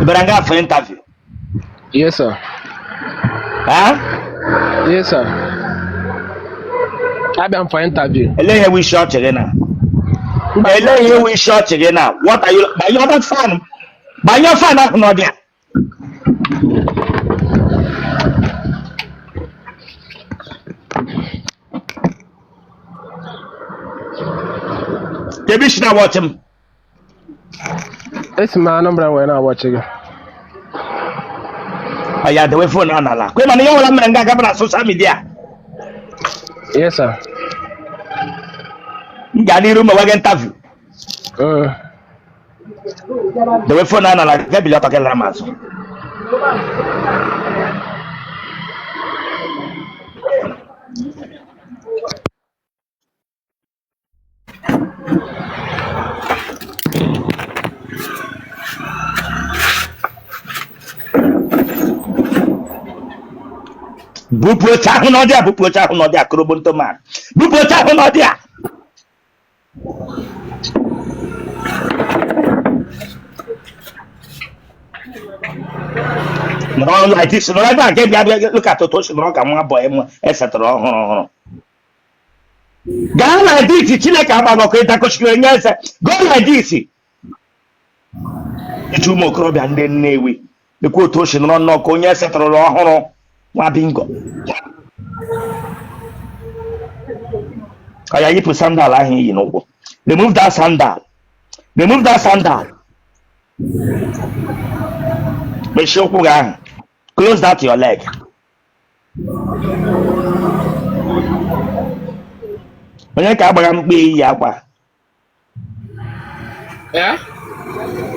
Beranga for interview. Yes, sir. Huh? Yes, sir. I've been for interview. Here we short again now. Here we short again now. What are you? By your other fan? By your fan, I'm not there. The bishop watch him. It's my number when I watch again. I had the way for Nana. Come on, you all men got social media. Yes, sir. Gani room wagon interview. The way for Nana like that, be up again Ramas. Bupo chahu no dia, Kurobunto man. Bupo chahu no dia. No like this, no like that. Get look at Totoshi, no come on boy, etc. Go like this, Chile Kabago, Takoshi, go like this. It's two more crop and then Newi. The quotation no conya, etc. Wabingo. I put sandal here, you know. Remove that sandal. Remove that sandal. Make sure close that to your leg. When you can't be Yapa. Yeah?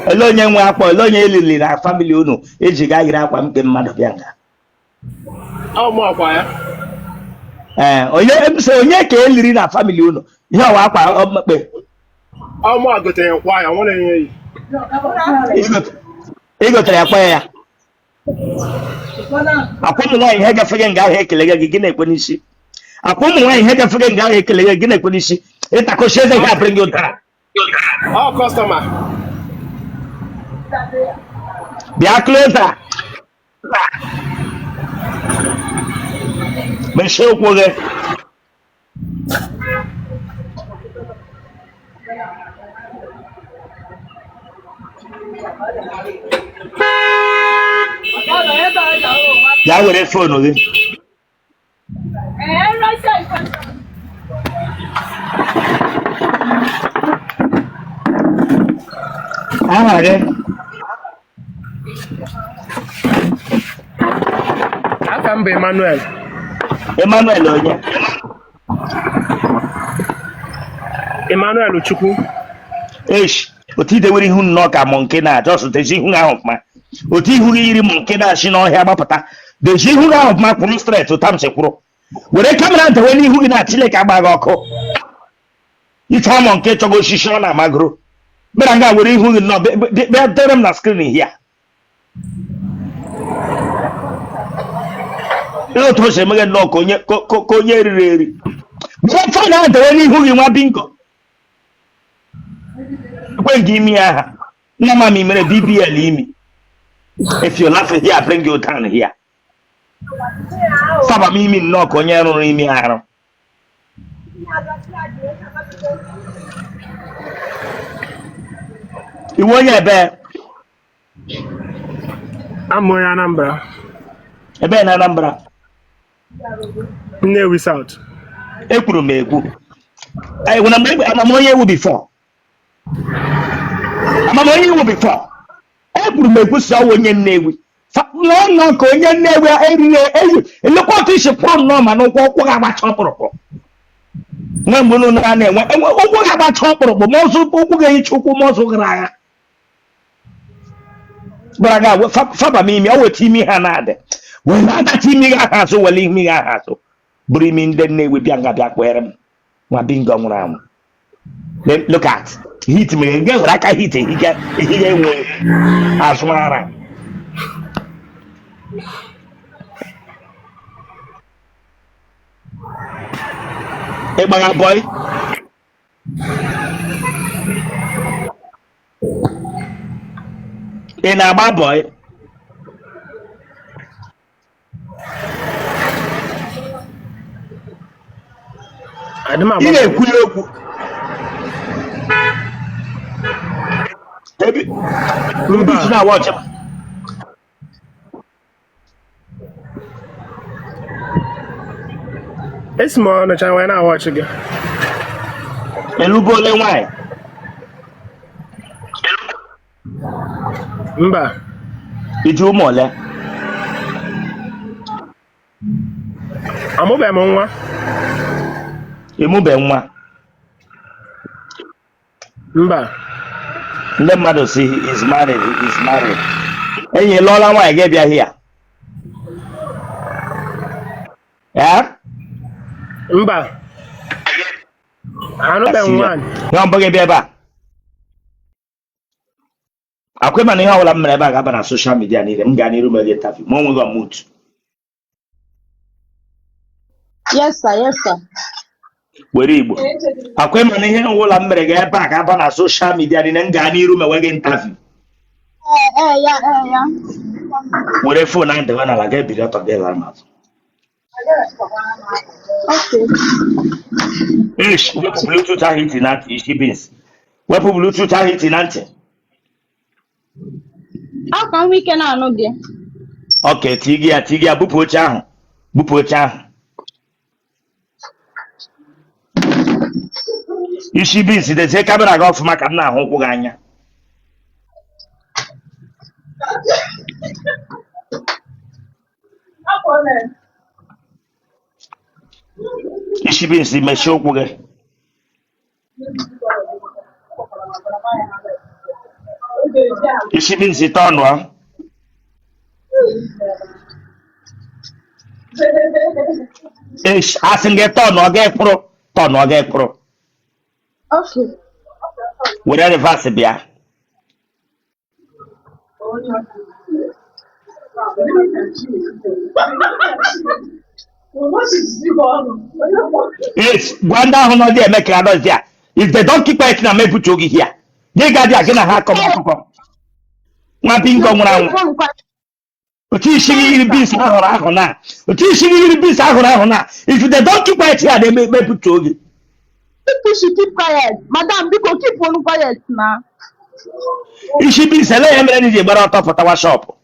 Alone, young Wapa, alone, Lily, our family, you know, is a guy up and get mad of Bianca. Oh, more fire. So you can't lead our family, you know. You know, Wapa, oh, more good thing. Why? I want to hear you. He got to acquire. I put the line head of friggin' guy heckle again when you see. I put the line head of friggin' guy heckle again when you see. It's a question that bring you down. Oh, customer. Be a closer. Michelle Wogan. Yeah, with that phone, okay? I can be Emmanuel. Emmanuel Uchukwu. Ish, Oti de wuri hun no ka monkey na just the ji hun ahụ ma. Oti hu yiri monkey na shi no hia gbapụta. The ji hun ahụ ma kwuru straight to tam sekwuru. Were kamera nta wani hu na chile ka agba ga ọkụ. Ita monkey chogo shisho na magro. Bera nga were hu no be dem na screen here. Yo to se mege no konye riri. Bera fana nta wani hu nwa bingo. When give me a no mammy mere BBL imi. If you laugh here, bring you down here. Saba mimi no konyero imi aro. You want your bear? I'm more Anambra. A bear Anambra. Never South. Ekuru megu. I when I'm more year before. I'm a year before. Ekuru megu so when you newi. No konye newi a look what is a problem no man no walk about chopper. When we know na walk about chopper, but most of people get choco most of Graya. But I got Faba Mimi, I will team me Hanade. When that team me has so will leave me a hassle. Bring me the name with Bianca Black wearing my being gone around. Then look at hit me again like I hit it. He get away as one. Hey, my boy. ị na-agba boy Adị m ị agba na-ekwu okwu ebe mba. isi na watch Esi m Ọnịcha wee na-awọchị gị. elubo ole nwanyị Mba. iji ụmụ ole Amụbeghị m nwa. emube nwa Mba. ndị mmadụ si is married enyi lụọla nwaanyị gị bịaghị ya Mba. Anụbeghị m nwaanyị. ihe mbụ gị bịa ebe a akwa mana ihe ọbụla m mere ebe a ga-aba na soshal midia niile m gaa n'iru mere gị tafi ma onweghị ọmụtu Yes, sir. Yes, sir. were igbo akwa mana ihe ọbụla m mere gị ebe a ga-aba na soshal midia niile m gaa n'iru mewe gị ntafi Yeah. were fon na ndewe n'ala ga ebiri ọtọ gị lara mazụ Okay. wepụ bluetooth ahụ iti na ntị isi bins wepụ bluetooth ahụ iti na ntị How can we can I know gị? ok tigi ya bupụ oche ahụ isi bins dezie kamera gị ọfụma ka m na-ahụ ụkwụ gị anya isi bins mechie ụkwụ gị isi bins tọnụọ asị gị tọnụọ gị kpụrụ Okay. were rivers bịa gwa ndị ahụ nọ dị eme ka anọzi a if they don't keep quiet na mebutu oge hia gị gadị gị na ha akọm akụkọ nwa bingo nwụrụ anwụ otu ishiri iri bis ahụrụ ahụ na if they don't keep quiet ya na-emebutu oge People should keep quiet. Madam, because keep on quiet now. isi bis ele ya mere na iji gbara ọtọ pụtawa shọpụ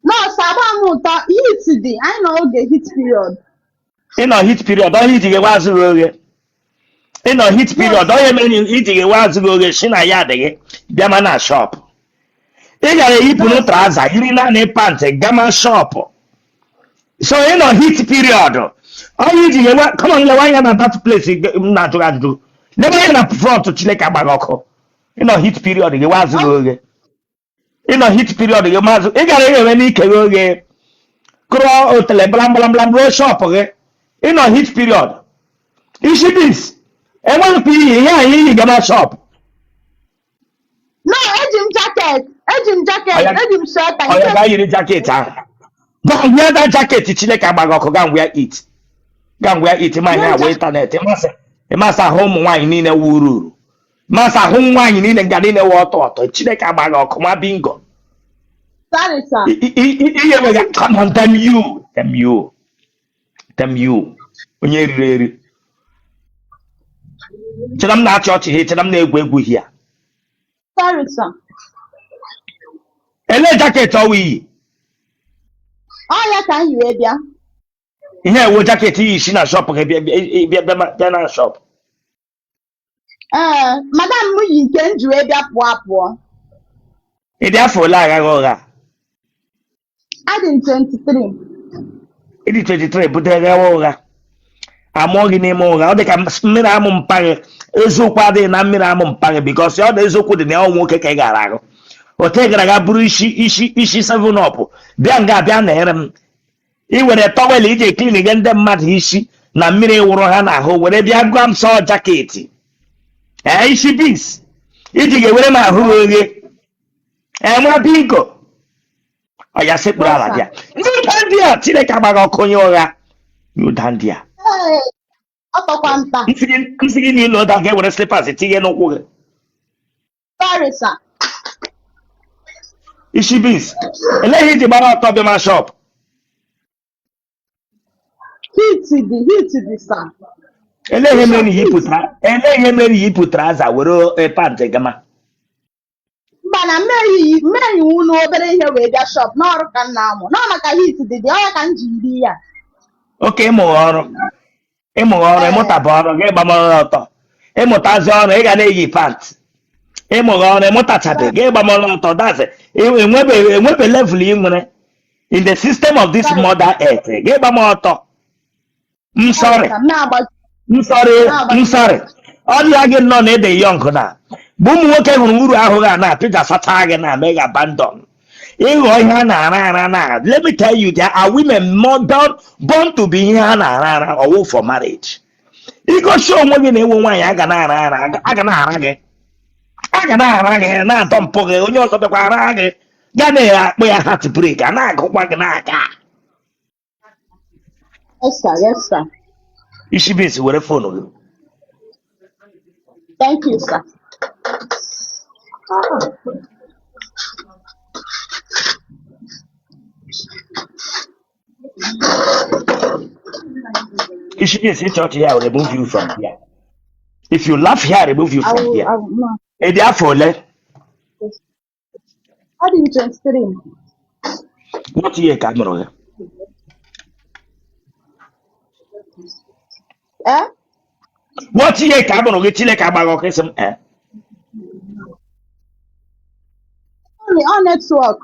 No, Sabamuta, heat the I know the heat period. ịnọ hit period ọhịa iji gị wazụghị oghe ịnọ hit period ọhịa mere iji gị wazụghị oghe si na ya adịghị bịa ma na shọpụ ị gara eyipụrụ traza yiri naanị pantị gama shọpụ so ịnọ hit period ọhịa iji gị come on lewe anya na that place m na-ajụghị ajụjụ lebe anya na front Chineke agbaghị ọkụ ịnọ hit period gị wazụghị oghe ịnọ hit period gị mazụ ị gara enwe n'ike gị oghe kụrụ otele mbalambala ruo shọpụ gị ịnọ hit period isi bis enweghịkwa ihe anyị iyi gama shọpụ No, ejim jacket, ejim shirt and onye ga yiri jaket ahụ gwa da jaket Chineke agbaghị ọkụ ga ngwa it ma ihe agwa ịntanetị ịmasị ahụ ụmụ nwaanyị niile wuru masị ahụ nwaanyị niile nga niile wụ ọtọ Chineke agbaghị ọkụ ma bingo Sorry, sir. ihe wega come on them you onye riri eri chere m na-achị ọchị ha chere m na-egwu egwu hia Sorry, sir. ele jaket ọwa iyi Oh, yeah, can you bịa? ihe ewu jaket iyi si na shọpụ gị bịa na shọpụ Madam m yi nke m ji wee bịa pụọ. ịdị afọ ole aghaghị ụgha Adị m 23. ịdị 23 butere ghawa ụgha amụọ gị n'ime ụgha ọ dị ka mmiri amụ mpaghị eziokwu adịghị na mmiri amụ mpaghị bikos ọ dị eziokwu dị na ọ nwoke ka ị gara ahụ ote gara aga bụrụ isi 7up bịa nga abịa na-ere m ị were tọwel iji eklin gị ndị mmadụ isi na mmiri wụrụ ha n'ahụ were bịa gụọ m sọ jaketi isi bis iji ga-ewere m ahụ oghe nwa bingo ọ ya sekpụrụ ala bịa ndị a Chineke agbaghị ọkụ onye ụgha ụda ndị a Ọ tọkwa nta. nsị gị niile ụda ga-ewere slippers tinye n'ụkwụ gị Sorry, sir. Ishi beans. Elehi di bara ọtọ bịa ma shop. Hit the sir. Elehi mere yipụtara aza were pant gama. Mba na mmehie unu obere ihe wee bịa shop n'ọrụ ka nna amụ. Nọ maka hit dị ọya ka m ji iri ya. Oke ịmụghị ọrụ. Ịmụtabụ ọrụ gị gbamọrọ ọtọ. Ịmụtazi ọrụ ị ga na-eyi pant. Ịmụghị ọrụ ịmụtachabe gị gbamọrọ ọtọ. That's enwebe level ị nwere in the system of this mother earth. Gị gbamọrọ ọtọ. I'm sorry. Ọ dị ya gị nọ na ede young na. Bụ ụmụ nwoke hụrụ uru ahụ ga na pịja sacha gị na mega abandon. Ịghọ ihe a na-ara na. Let me tell you, there are women more born to be ihe a na-ara or for marriage. Igosi onwe gị na-ewe nwaanyị a ga na-ara gị. A ga na-ara gị na-atọ mpụ gị onye ọzọ bịakwa ara gị. Ga na-akpọ ya heartbreak a na-agụkwa gị n'aka. Yes, sir. Ishi beans were phone gị. Thank you, sir. Ishi beans church here will remove you from here. If you laugh here, I remove you from here. No. And therefore, How do you 23? what year camera? Eh? What year camera? Get chile camera okay some Only on network.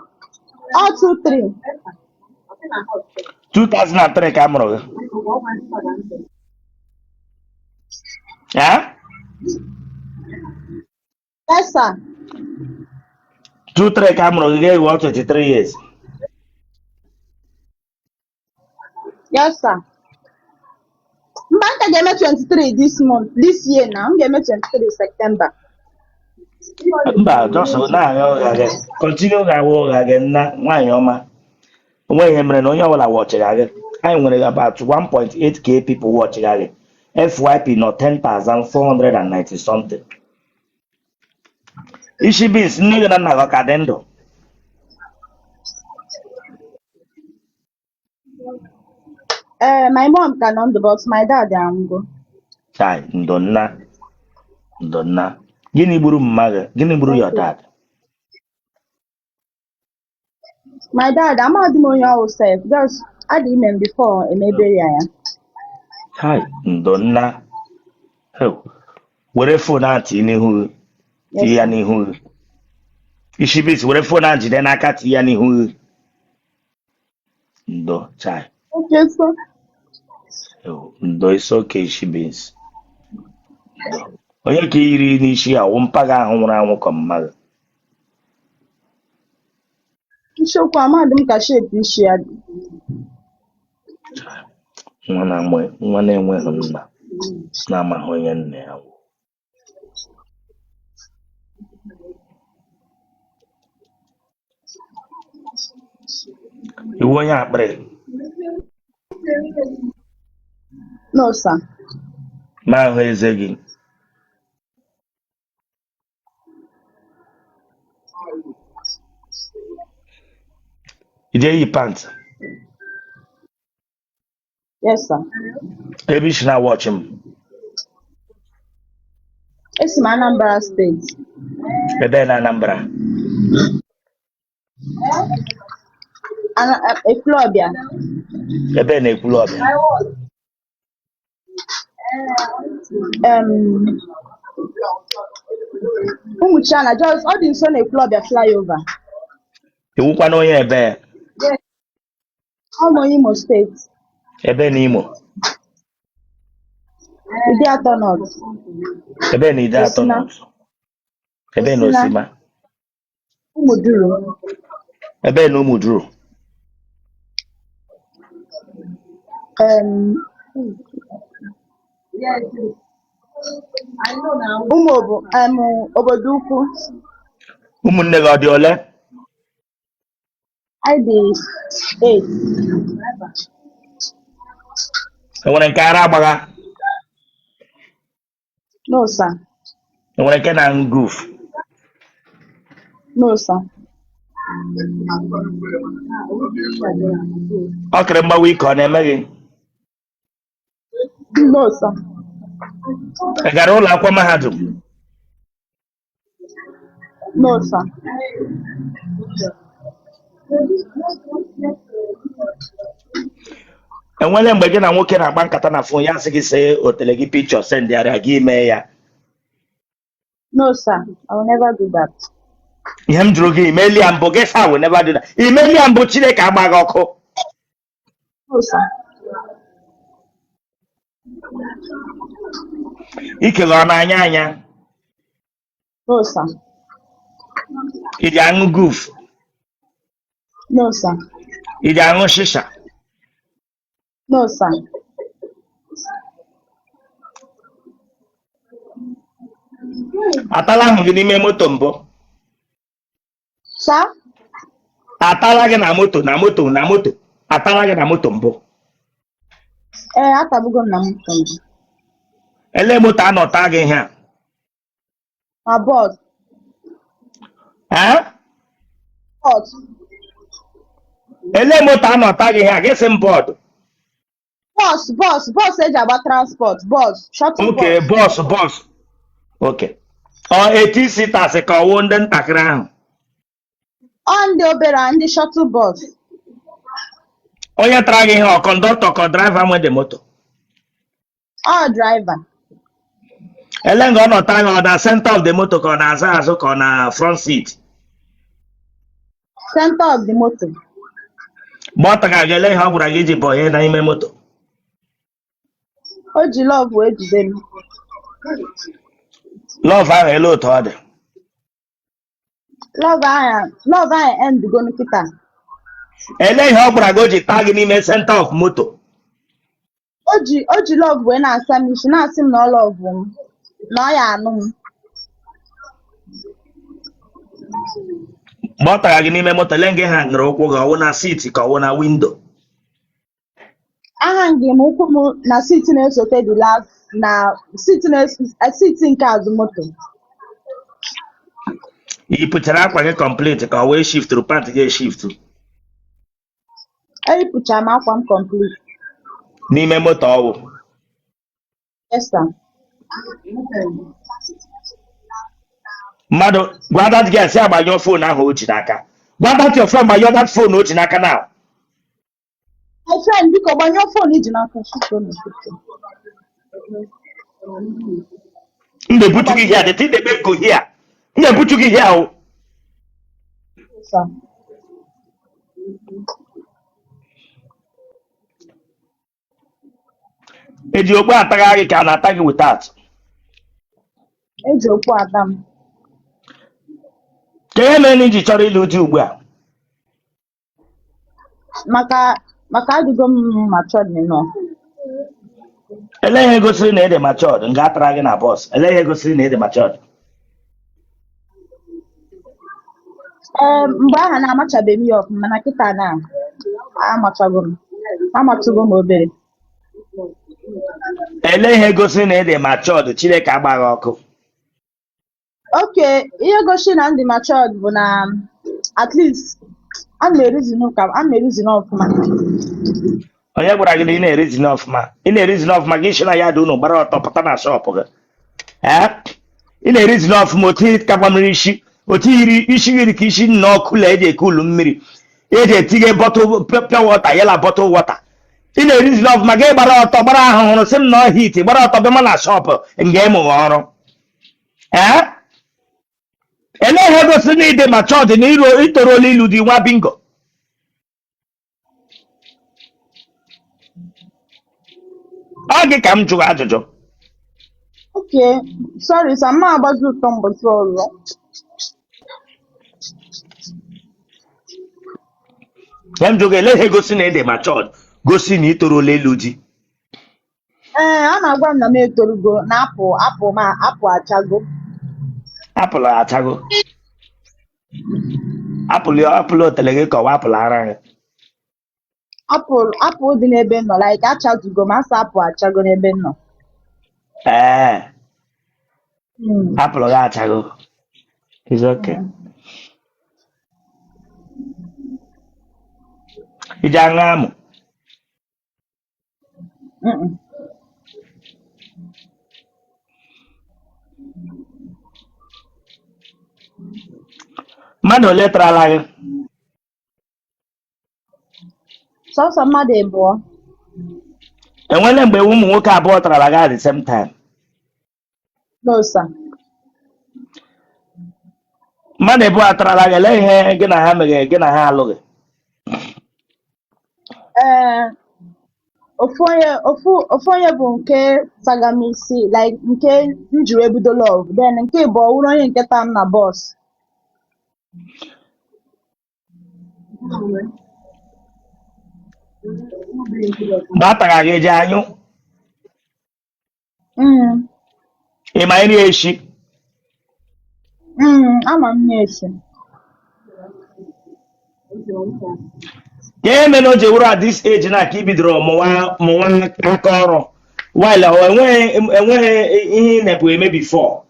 All 2, 3. 2003 camera. Yeah? Yes, sir. 2-3 camera you gave what 23 years. Yes, sir. I'm going to 23 this year now. I'm going to 23 September. Just now, continue that work again. Why, Yoma? When you're not watching again, I want about 1.8k people watching again. FYP not 10,490 something. Ishi beans, nigga, na nakadendo. My mom can but my dad go. Chai, ndonna. Gini buru mmaga, gini buru your dad. My dad, I'm not doing yourself. Just I didn't even before maybe I am. Chai, ndonna. Oh, were phone auntie n'ihu. Tiya n'ihu. Ishi beans, were phone auntie then aka tiya n'ihu. Ndo, chai. Okay, sir. Oh, ndo it's okay, Ishi beans. Onye ka iri n'isi a mpaga ahụ nwụrụ anwụ ka mmadụ. Nchekwa amadị m ka shape isi ya dị. Nwa na-enweghị nna na-amaghị onye nna ya nwụ. Iwu onye akpịrị. No, sir. Ma ahụ eze gị. Ije yi pants. Yes, sir. Ebe isi na watch him. It's my Anambra State. Ebe na Anambra. Ekwulọbịa. Ebe na Ekwulọbịa. Umuchana, just all the son Ekwulọbịa flyover. Iwukwa na onye ebe. Ọmụ Imo State. Ebe na Imo. Idiato North. Ebe na Idiato North. Ebe na Osima. Umuduru. Ebe na Umuduru. Obodo ukwu. Ụmụnne gị ọ dị ole? I dị 8. Enwere nke ara agbagha? No, sir. Enwere nke na nguf? No, sir. Ọ kịrị mgbawa ike ọ na-eme gị? No, sir. Ị gara ụlọ akwụkwọ mahadum? No, sir. Enwere mgbe gị na nwoke na-agba nkata na fon ya sị gị see otele gị pikchọ sendịarịa gị mee ya? No, sir. I will never do that. Ihe m jụrụ gị imeli ya mbụ, gị sa will never do that. Imeli ya mbụ Chineke agba gị ọkụ. No, sir. Ike gị ọ na-anya anya? No, sir. Ị dị aṅụ guf? No, sir. Ị dị aṅụ shisha? No, sir. Atala ahụ gị n'ime moto mbụ? Sir? Atala gị na moto? Atala gị na moto mbụ? Atabugo m na m. Ele moto anọta gị ihe a? Na bọs. Bọs. Ele moto anọta gị ihe a? Gị sị m bọọdụ. Bọs eji agba transport. Bọs. Shuttle bọs. Ok, bọs. Ok. Ọ 18 seaters ka ọwụ ndị ntakịrị ahụ? Ọ ndị obere ndị shuttle bọs. Onye tara gị ihe ọ kọndọktọ ka draiva nwe dị moto? Ọ draiva. Ele nga ọ nọta gị ọ na center of the moto ka ọ na-aza azụ ka ọ na front seat? Center of the motor. Mgbe ọ taga gị ele ihe ọ gwara gị iji bọnye n'ime moto? O ji lọv wee jide m. Lọv ahụ ele otu ọ dị? Lọv ahụ endigo nkịta. Ele ihe ọ gwara gị o ji taa gị n'ime center of moto? O ji lọv wee na-asa m isi na-asị m na ọ lọvụ m na ọ ya anụ m. Mgbe ọ tara gị n'ime moto ele nga ha ngere ụkwụ gị ọwụ na siti ka ọwụ na windo? Ahangị m ụkwụ m na siti na-esote dị last na siti nke azụ moto. Ị pụchara akwa gị complete ka ọ wee shifturu pant gị eshiftu? Eyipụchara m akwa m complete. N'ime moto ọwụ? Yes, sir. Mmadụ gwa dat gị asị agbanyụọ fon ahụ o ji n'aka. Gwa dat your friend gbanyụọ dat fon o ji n'aka na. My friend, biko gbanyụọ fon iji n'aka. M na-ebutu gị ihe a, dịtị idebe ego ihe a. M na-ebutu gị ihe ahụ. Yes, sir. Eji okpu atagha gị ka a na-ata gị without? Eji okpu ata m. Ka ihe mere na iji chọrọ ịlụ di ugbu a? Maka adịgo m matured enough. Ele ihe gosiri na ịdị matured nga atara gị na bọs? Ele ihe gosiri na ịdị matured? Mgbe ahụ na-amachabeghị m ya ọfụma mana kịta na amatugo m obere. Ele ihe gosiri na ịdị matured Chineke agbaghị ọkụ? Okay, ihe gosi na ndị matured bụ na at least a na-erizin ọfụma. Onye gwara gị na ị na-erizin ọfụma? Ị na-erizin ọfụma gị isi na ya dị unu gbara ọtọ pụta na shọpụ gị. Ị na-erizin ọfụma otu kakwa mmiri isi, otu iri isi gị dị ka isi nna ọkụ la eji ekulu mmiri, eji etinye bọtụ pịa wọta yela bọtụ wọta. Ị na-erizin ọfụma gị gbara ọtọ gbara ahụhụrụ sị m na ọhịa iti gbara ọtọ bịa na shọpụ nga ịmụghị ọrụ. Ele ihe gosiri na ịdị matured na itorola ilu dị nwa bingo? Ọ gị ka m jụrụ ajụjụ. Okay, sorry sir, m agbazi ụtọ mbọchị ọzọ. Ya m jụrụ ele ihe gosi na ịdị matured gosi na itorola ilu di? A na-agwa m na m etorugo na apụ achago. Apụl achago? Apụl otele gị ka ọwa apụl ara gị? Apụl dị n'ebe nọ like achazugo m asa apụ achago n'ebe nọ. Apụl gị achago? Is okay. iji aṅụ amụ Mm-mm. mmadụ ole tarala gị Sọsọ mmadụ abụọ. enwele mgbe ụmụ nwoke abụọ tarala gị at the same time No, sir. mmadụ abụọ atarala gị ele ihe gị na ha meghe gị na ha alụghị Ofu onye bụ nke tagamisi like nke njiri ebido love, then nke bụ ọwụrụ onye nke tam na bọs. mgbe a tara gị eji anyụ Mm, ị ma iri eshi ama m na-esi. ka ihe mere o ji wụrụ at this age na ka i bidoro mụwa aka ọrụ while enweghị ihe ị na-ebu eme before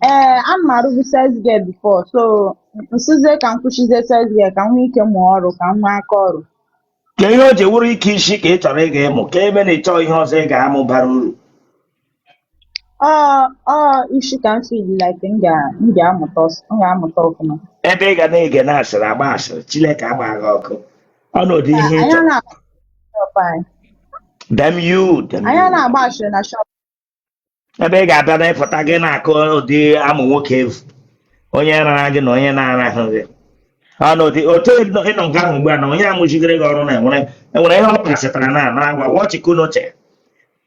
Ana m arụbu sales girl before, so nsizie ka m kwụchizie sales girl ka m nwee ike mụọ ọrụ ka m nwee aka ọrụ. ka ihe o ji wụrụ ike isi ka ị chọrọ ịga ịmụ ka ebe na ịchọ ihe ọzọ ị ga-amụ bara uru Isi ka m feel like m ga-amụta ọfụma. ebe ị ga na-ege na asịrị agba asịrị Chineke agba gị ọkụ ọnọdụ ihe ị Anyị chọrọ na-agba shop anyị. dem Anyị na-agba asịrị na shop. ebe ị ga-abịa na ịpụta gị na-akụ ụdị amụ nwoke evu onye rara gị na onye na-arahụ gị ọnọdụ otu ịnọ nke ahụ ugbu a na onye amụchigere gị ọrụ na enwere ihe ọ pasịtara na agwa wọchikunuche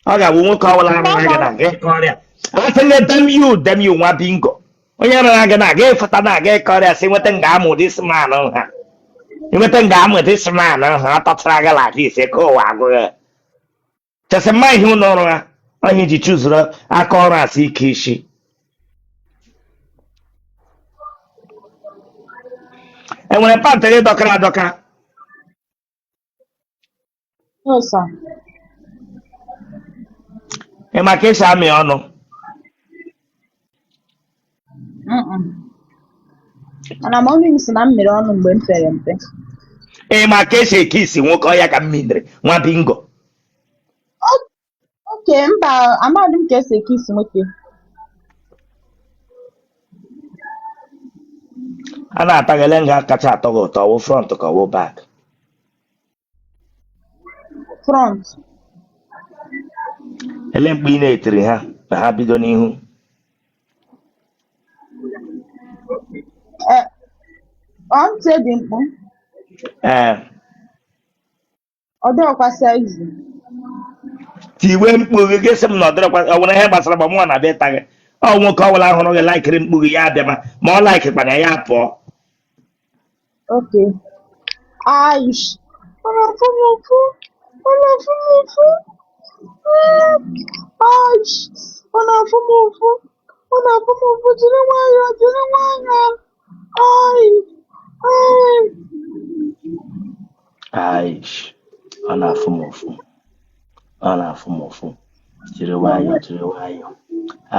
ọ ga-abụ nwoke ọbụla rara gị na gị kọrịa asịghị dem yu nwa bingo onye rara gị na gị fụta na gị kọrịa si nweta nga amụ disman ha inweta nga amụ disman ha atọtara gị laka ise ka ụwa agụghị chesị mma ihe ụlọ ọrụ ha onye ji chụzụrụ aka ọrụ asị ike isi enwere pantị gị dọkara adọka No, sir. ị ma ka esi amị ọnụ Mm-mm. Mana mọmị m si na m mere ọnụ mgbe m pere mpe. ị ma ka esi eke isi nwoke ọya ka m mindere nwa bingo Oke, mba, amadị m ka esi eke isi nwoke. a na-ataghele nga kacha atọ gị ụtọ ọwụ front ka ọwụ bak Front. ele mgbe ị na-etiri ha na ha bido n'ihu Ntị dị mkpu. ee Ọ dịghịkwa sexy. tiwe mkpu gị gị sị m na ọ dịrịkwa ọ nwere ihe gbasara gbamụọ na bịa ịta gị ọ nwoke ọbụla hụrụ gị laikiri mkpu gị ya abịa ma ọ laikikwana ya pụọ Oke. Aish. Ọ na-afụ m ụfụ. Ọ na-afụ m ụfụ. Aish. Ọ na-afụ m ụfụ. Ọ na-afụ m ụfụ. Jiri nwayọọ, jiri nwayọọ. Ai. Ai. aish ọ na-afụ m ụfụ ọ na-afụ m ụfụ jiri nwayọọ jiri nwayọọ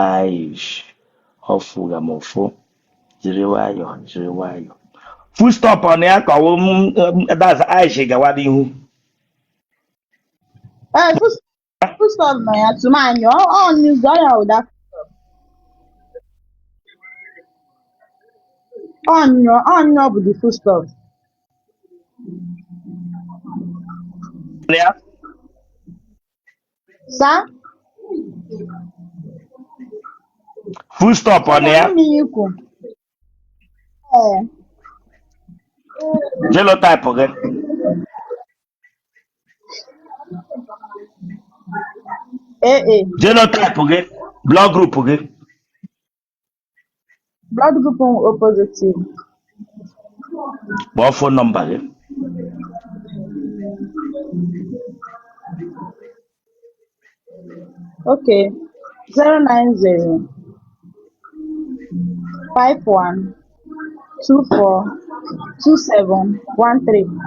aish ọ fụga m ụfụ jiri nwayọọ jiri nwayọọ full stop ọ na ya ka ọwụ that's aish gawa n'ihu Full stop nọ ya tụmanyọ. Ọ nụzọ ya ụda. Ọ bụ the full stop. ya Sa? full stop ọ na ya Ikwu. genotype gị genotype gị blood group gị Blood group O positive. kpọọ phone nọmba gị Okay. 090 51 24 27 13.